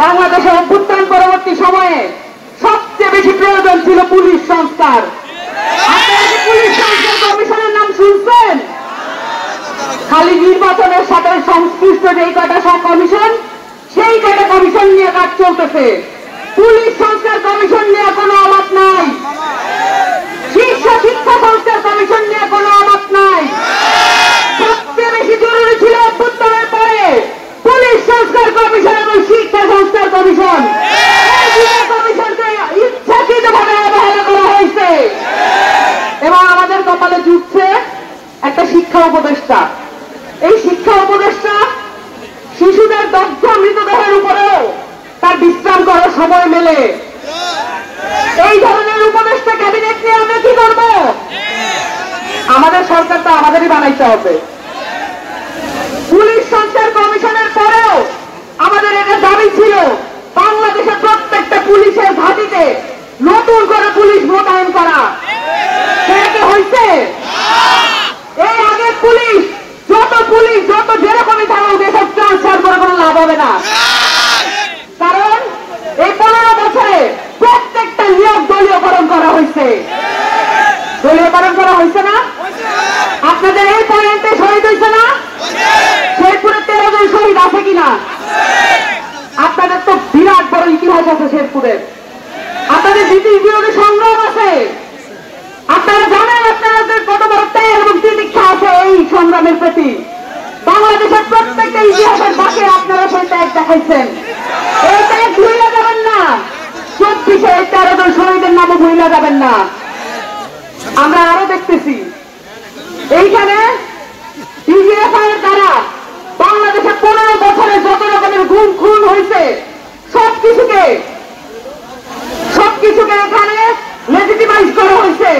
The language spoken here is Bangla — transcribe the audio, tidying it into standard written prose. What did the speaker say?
বাংলাদেশে অভ্যুত্থান পরবর্তী সময়ে সবচেয়ে বেশি প্রয়োজন ছিল পুলিশ সংস্কার। আপনারা কি পুলিশ সংস্কার কমিশনের নাম শুনছেন? খালি নির্বাচনের সাথে সংশ্লিষ্ট যেই কটা কমিশন, সেই কটা কমিশন নিয়ে কাজ চলতেছে। পুলিশ সংস্কার কমিশন নিয়ে কোনো আলাপ নাই, শীর্ষ শিক্ষা সংস্কার কমিশন নিয়ে কোনো আলাপ নাই। সবচেয়ে বেশি জরুরি ছিল অভ্যুত্থানের পরে পুলিশ সংস্কার কমিশন এবং শিক্ষা সংস্কার কমিশন। এই দুটো কমিশনকে ইচ্ছাকৃতভাবে অবহেলা করা হয়েছে এবং আমাদের কপালে জুটছে একটা শিক্ষা উপদেষ্টা। এই শিক্ষা উপদেষ্টা শিশুদের দগ্ধ মৃতদেহের উপরেও তার বিশ্রাম করার সময় মেলে। এই ধরনের উপদেষ্টা ক্যাবিনেট নিয়ে আমরা কি করব? আমাদের সরকারটা আমাদেরই বানাইতে হবে। পুলিশ সংস্কার কমিশনের পরেও আমাদের এটা দাবি ছিল বাংলাদেশের প্রত্যেকটা পুলিশের ঘাঁটিতে নতুন করে পুলিশ মোতায়েন করা। সেটা কি হয়েছে? এই আগের পুলিশ যত যেরকমই থাকুক এসব ট্রান্সফার করে কোনো লাভ হবে না। কারণ এই 15 বছরে প্রত্যেকটা নিয়োগ দলীয়করণ করা হয়েছে। দলীয়করণ করা হয়েছে না? আপনাদের এই পয়েন্টে শহীদ হয়েছে না? শেরপুরে 13 জন শহীদ আছে কিনা? আপনাদের তো বিরাট বড় ইতিহাস আছে শেরপুরের। আপনাদের ব্রিটিশ বিরোধী সংগ্রাম আছে। আপনারা জানেন আপনাদের কত বড় ত্যাগ এবং তিতিক্ষা আছে এই সংগ্রামের প্রতি। বাংলাদেশের প্রত্যেকটা ইতিহাসের পাশে আপনারা সেই ত্যাগ দেখাইছেন। এই ত্যাগ ভুলে যাবেন না। 24-এ 13 জন শহীদের নামও ভুলে যাবেন না। আমরা আরো দেখতেছি এইখানে ডিজিএফআই এর দ্বারা বাংলাদেশে 15 বছরে যত রকমের গুম খুন হয়েছে সবকিছুকে এখানে লেজিটিমাইজ করা হয়েছে।